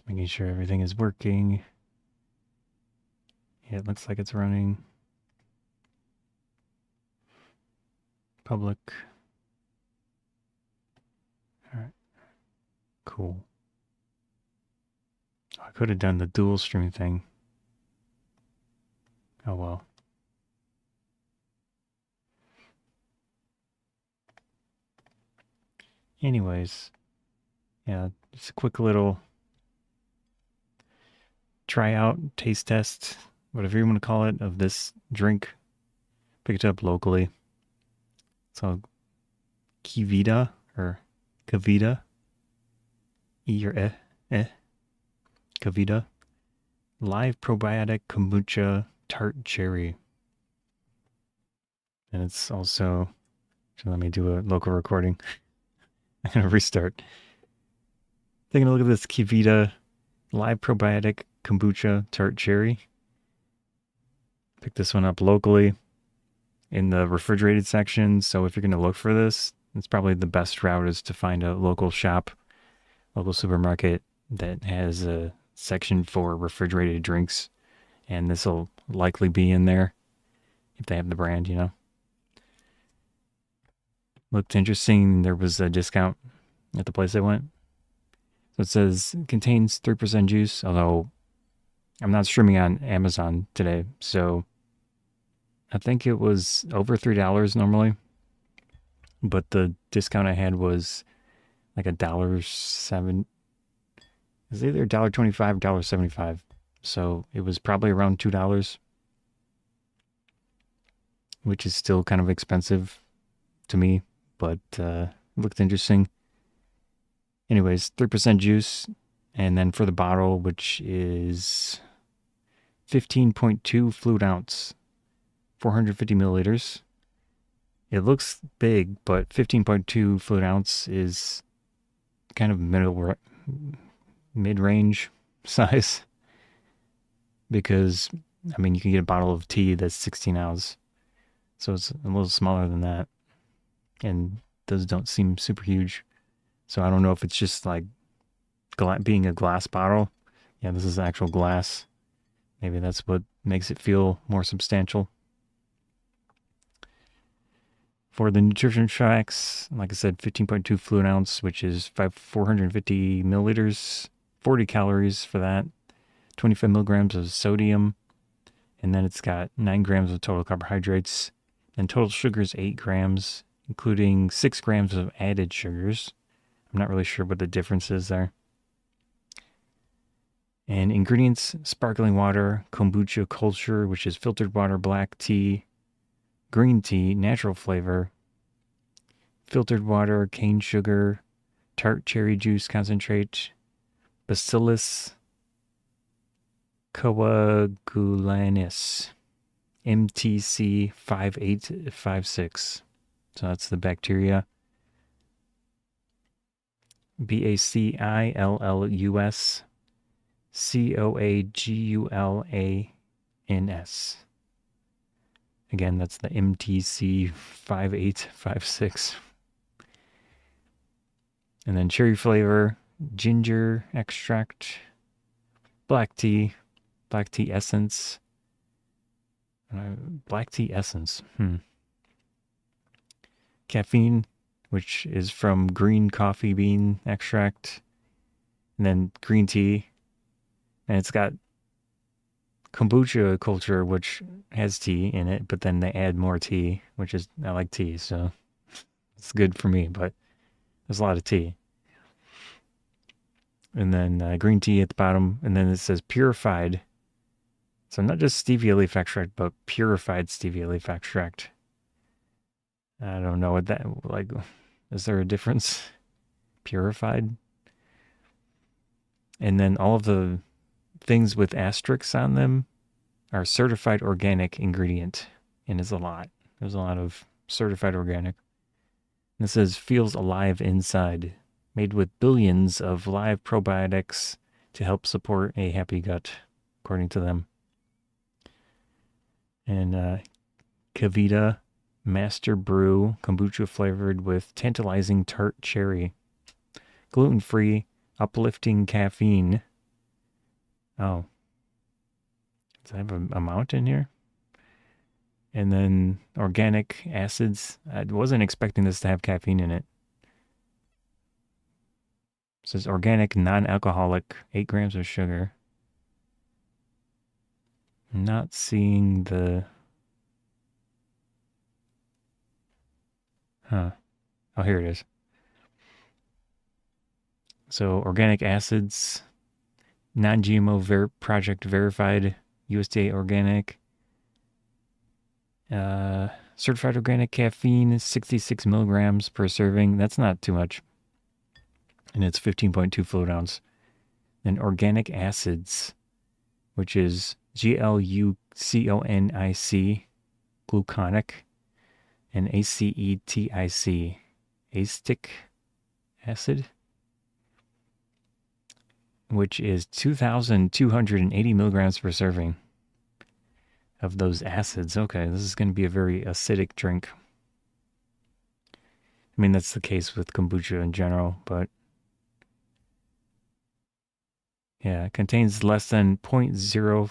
Just making sure everything is working. Yeah, it looks like it's running. Public. All right. Cool. I could have done the dual stream thing. Oh well. Anyways, yeah, just a quick little try out, taste test, whatever you want to call it, of this drink. Picked up locally. So Kevita or Kevita, E or Kevita, live probiotic kombucha tart cherry, and it's also. Let me do a local recording. I'm gonna restart. Taking a look at this Kevita live probiotic kombucha tart cherry. Picked this one up locally in the refrigerated section. So if you're gonna look for this, it's probably the best route is to find a local shop, local supermarket that has a section for refrigerated drinks, and this will likely be in there if they have the brand, you know. Looked interesting. There was a discount at the place I went. So it says contains 3% juice, although I'm not streaming on Amazon today, so I think it was over $3 normally. But the discount I had was like $1.07. It's either $1.25 or $1.75. So it was probably around $2, which is still kind of expensive to me, but looked interesting. Anyways, 3% juice, and then for the bottle, which is 15.2 fluid ounce, 450 milliliters. It looks big, but 15.2 fluid ounce is kind of mid-range size, because I mean you can get a bottle of tea that's 16 ounce, so it's a little smaller than that, and those don't seem super huge. So I don't know if it's just like being a glass bottle. Yeah, this is actual glass. Maybe that's what makes it feel more substantial. For the nutrition facts, like I said, 15.2 fluid ounce, which is 450 milliliters, 40 calories for that, 25 milligrams of sodium, and then it's got 9 grams of total carbohydrates, and total sugar is 8 grams, including 6 grams of added sugars. I'm not really sure what the difference is there. And ingredients: sparkling water, kombucha culture, which is filtered water, black tea, green tea, natural flavor, filtered water, cane sugar, tart cherry juice concentrate, Bacillus coagulanis, MTC 5856. So that's the bacteria. Bacillus coagulans. Again, that's the MTC 5856. And then cherry flavor, ginger extract, black tea essence. Black tea essence. Caffeine, which is from green coffee bean extract. And then green tea. And it's got kombucha culture, which has tea in it, but then they add more tea, which is, I like tea, so it's good for me, but there's a lot of tea. And then green tea at the bottom, and then it says purified. So not just stevia leaf extract, but purified stevia leaf extract. I don't know what that, like, is there a difference? Purified? And then all of the things with asterisks on them are certified organic ingredient, and it's a lot. There's a lot of certified organic. And it says feels alive inside, made with billions of live probiotics to help support a happy gut, according to them. And Kevita Master Brew kombucha flavored with tantalizing tart cherry, gluten-free, uplifting caffeine, Oh, does it have a amount in here? And then organic acids. I wasn't expecting this to have caffeine in it. It says organic, non-alcoholic, 8 grams of sugar. I'm not seeing the... Huh. Oh, here it is. So organic acids, non-GMO project verified, USDA organic, certified organic caffeine, 66 milligrams per serving. That's not too much. And it's 15.2 fluid ounce. Then organic acids, which is gluconic, gluconic, and acetic, acetic acid, which is 2,280 milligrams per serving of those acids. Okay, this is going to be a very acidic drink. I mean, that's the case with kombucha in general, but yeah, it contains less than point 0.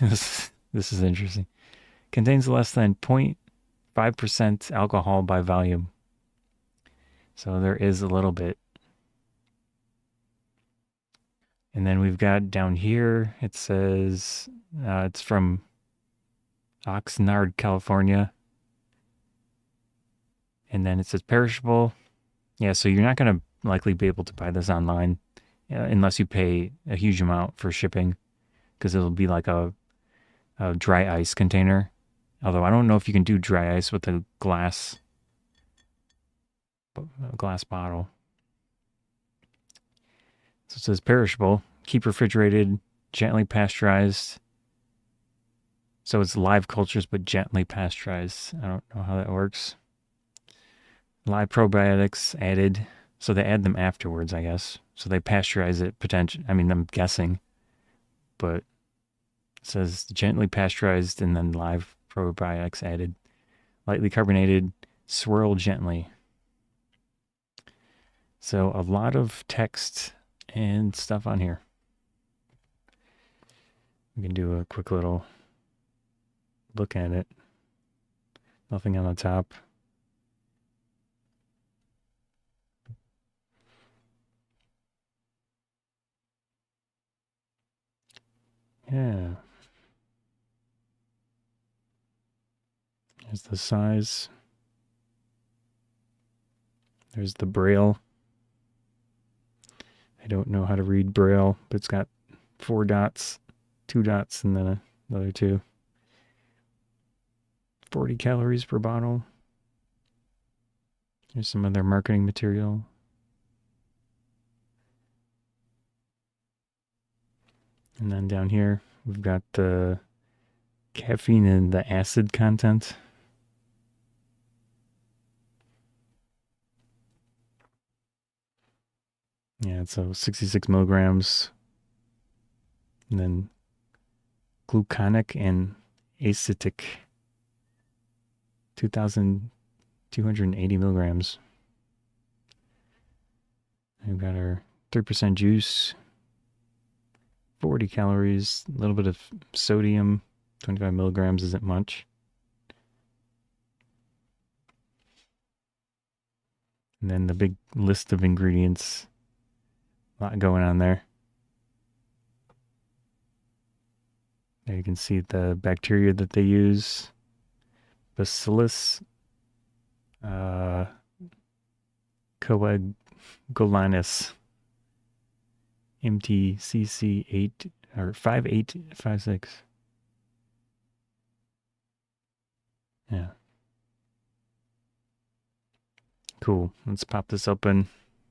This is interesting. Contains less than 0.5% alcohol by volume. So there is a little bit. And then we've got down here, it says it's from Oxnard, California. And then it says perishable. Yeah, so you're not going to likely be able to buy this online unless you pay a huge amount for shipping, because it'll be like a dry ice container. Although I don't know if you can do dry ice with a glass bottle. So it says perishable, keep refrigerated, gently pasteurized. So it's live cultures, but gently pasteurized. I don't know how that works. Live probiotics added. So they add them afterwards, I guess. So they pasteurize it potentially. I mean, I'm guessing. But it says gently pasteurized and then live probiotics added. Lightly carbonated, swirl gently. So a lot of text and stuff on here. We can do a quick little look at it. Nothing on the top. Yeah. There's the size. There's the Braille. I don't know how to read Braille, but it's got 4 dots, 2 dots, and then another 2. 40 calories per bottle. There's some other marketing material. And then down here, we've got the caffeine and the acid content. Yeah, so 66 milligrams. And then gluconic and acetic, 2,280 milligrams. We've got our 3% juice, 40 calories, a little bit of sodium, 25 milligrams isn't much. And then the big list of ingredients, a lot going on there. There you can see the bacteria that they use. Bacillus coagulanus MTCC8 or 5856. Yeah. Cool. Let's pop this open.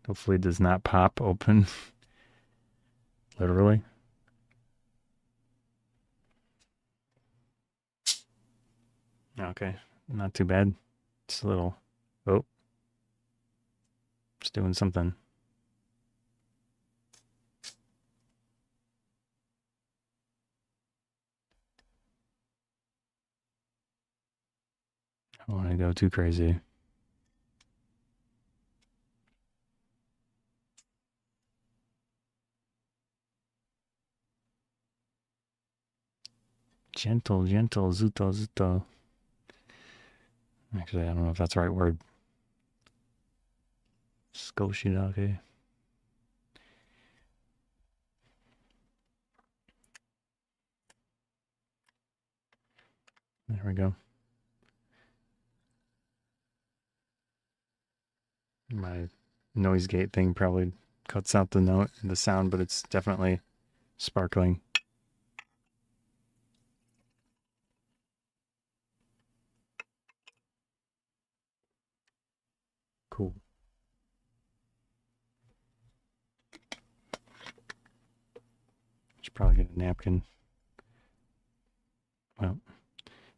Hopefully it does not pop open. Literally. Okay. Not too bad. Just a little. Oh. It's doing something. I don't want to go too crazy. Gentle, gentle, zuto, zuto. Actually, I don't know if that's the right word. Skoshidake. There we go. My noise gate thing probably cuts out the sound, but it's definitely sparkling. Cool. Should probably get a napkin. Well,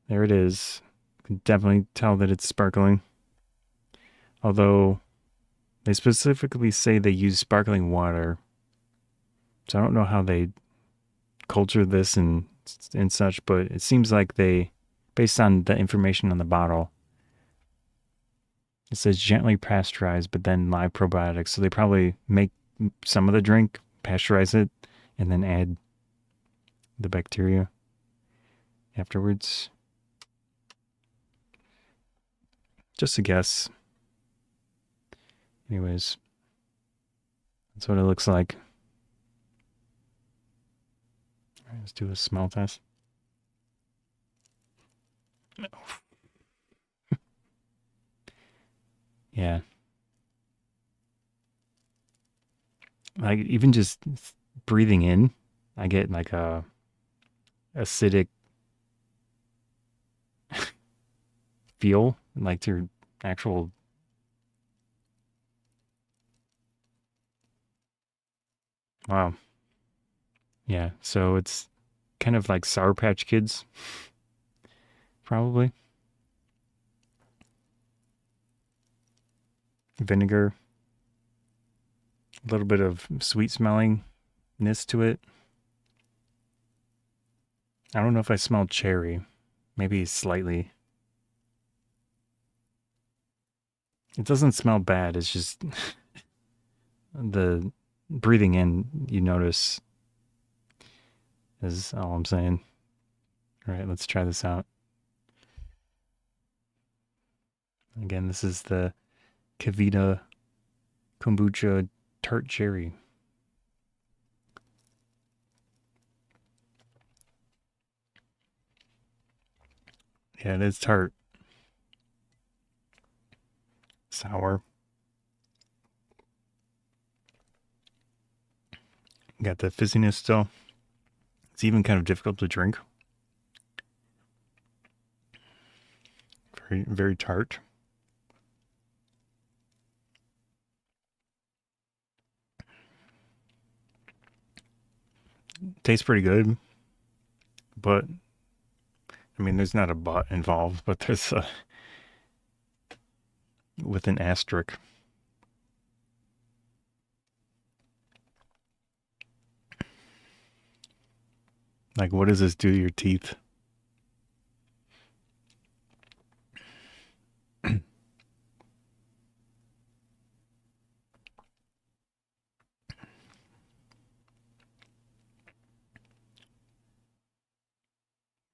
there it is. You can definitely tell that it's sparkling. Although they specifically say they use sparkling water. So I don't know how they culture this and such, but it seems like they, based on the information on the bottle, it says gently pasteurized, but then live probiotics. So they probably make some of the drink, pasteurize it, and then add the bacteria afterwards. Just a guess. Anyways, that's what it looks like. All right, let's do a smell test. Yeah. Like even just breathing in, I get like a acidic feel, like your actual. Wow. Yeah. So it's kind of like Sour Patch Kids, probably. Vinegar, a little bit of sweet smellingness to it. I don't know if I smell cherry. Maybe slightly. It doesn't smell bad. It's just the breathing in, you notice, is all I'm saying. All right, let's try this out. Again, this is the Kevita Kombucha Tart Cherry. Yeah, it is tart. Sour. Got the fizziness still. It's even kind of difficult to drink. Very, very tart. Tastes pretty good, but I mean, there's not a but involved, but there's a with an asterisk. Like, what does this do to your teeth?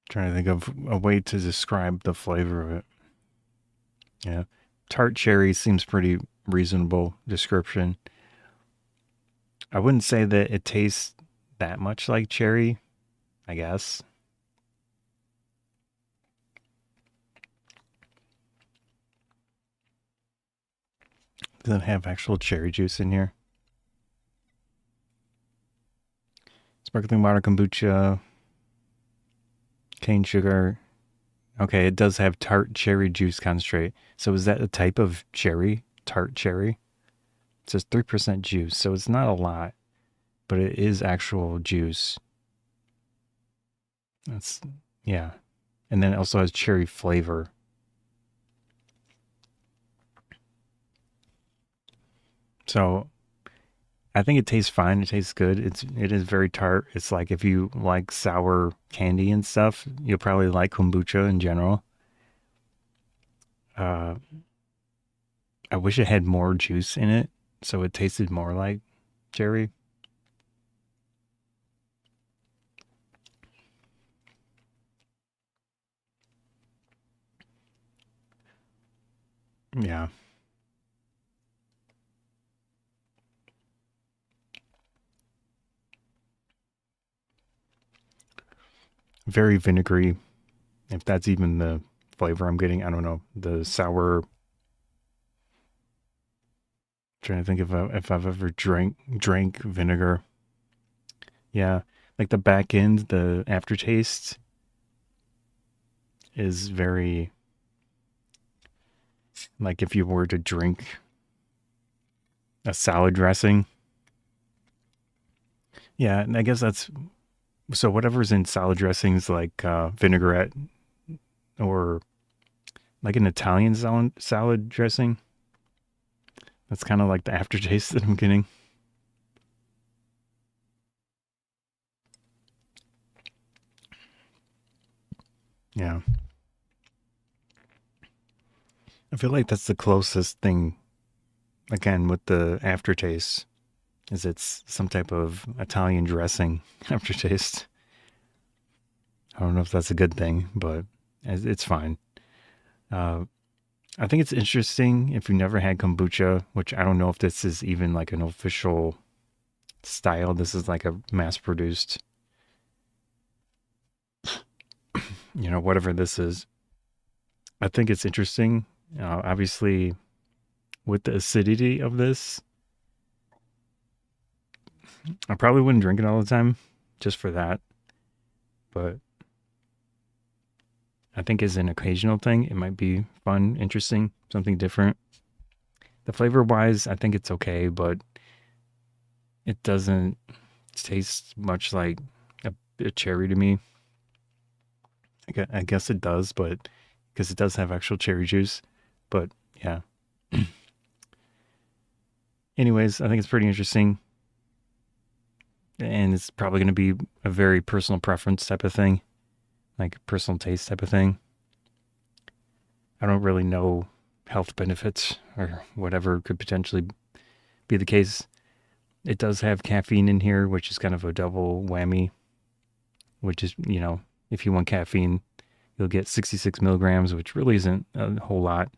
Trying to think of a way to describe the flavor of it. Yeah. Tart cherry seems pretty reasonable description. I wouldn't say that it tastes that much like cherry, I guess. Doesn't have actual cherry juice in here. Sparkling water, kombucha, cane sugar. Okay, it does have tart cherry juice concentrate. So is that a type of cherry? Tart cherry? It says 3% juice, so it's not a lot, but it is actual juice. That's, yeah. And then it also has cherry flavor. So I think it tastes fine. It tastes good. It is very tart. It's like if you like sour candy and stuff, you'll probably like kombucha in general. Uh, I wish it had more juice in it, so it tasted more like cherry. Yeah. Very vinegary. If that's even the flavor I'm getting, I don't know. The sour. Trying to think if I've ever drank vinegar. Yeah, like the back end, the aftertaste is very like if you were to drink a salad dressing. Yeah, and I guess that's so whatever's in salad dressings like vinaigrette or like an Italian salad dressing. That's kind of like the aftertaste that I'm getting. Yeah. I feel like that's the closest thing again with the aftertaste is it's some type of Italian dressing aftertaste. I don't know if that's a good thing, but it's fine. Uh, I think it's interesting if you've never had kombucha, which I don't know if this is even like an official style. This is like a mass produced, whatever this is. I think it's interesting. Obviously, with the acidity of this, I probably wouldn't drink it all the time just for that. But I think as an occasional thing, it might be fun, interesting, something different. The flavor wise, I think it's okay, but it doesn't taste much like a cherry to me. I guess it does, but because it does have actual cherry juice. But yeah. Anyways, I think it's pretty interesting. And it's probably going to be a very personal preference type of thing, like personal taste type of thing. I don't really know health benefits or whatever could potentially be the case. It does have caffeine in here, which is kind of a double whammy, which is, if you want caffeine, you'll get 66 milligrams, which really isn't a whole lot.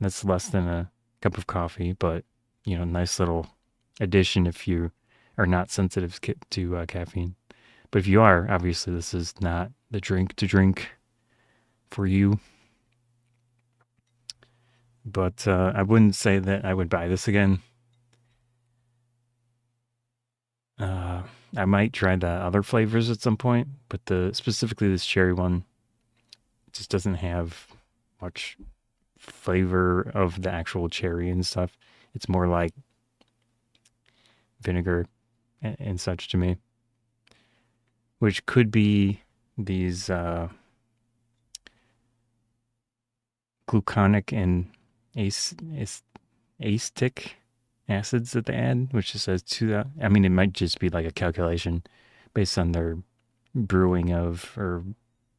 That's less than a cup of coffee, but, nice little addition if you are not sensitive to caffeine. But if you are, obviously, this is not the drink to drink for you. But I wouldn't say that I would buy this again. Uh, I might try the other flavors at some point, but specifically this cherry one just doesn't have much flavor of the actual cherry and stuff. It's more like vinegar and such to me, which could be these gluconic and acetic acids that they add, which just says I mean, it might just be like a calculation based on their brewing of or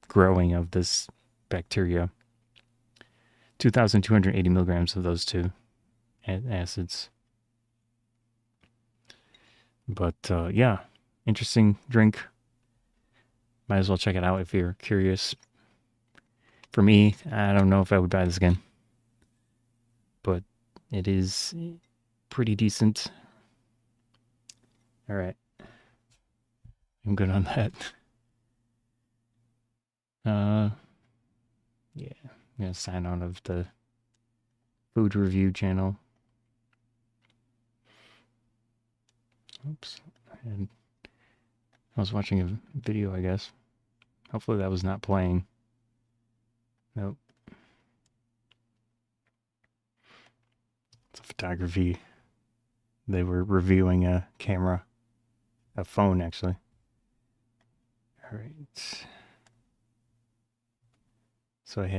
growing of this bacteria. 2,280 milligrams of those two acids. But yeah, interesting drink. Might as well check it out if you're curious. For me, I don't know if I would buy this again, but it is pretty decent. All right. I'm good on that. Yeah, I'm gonna sign out of the food review channel. Oops. And I was watching a video, I guess. Hopefully that was not playing. Nope. It's a photography. They were reviewing a camera, a phone actually. All right. So I had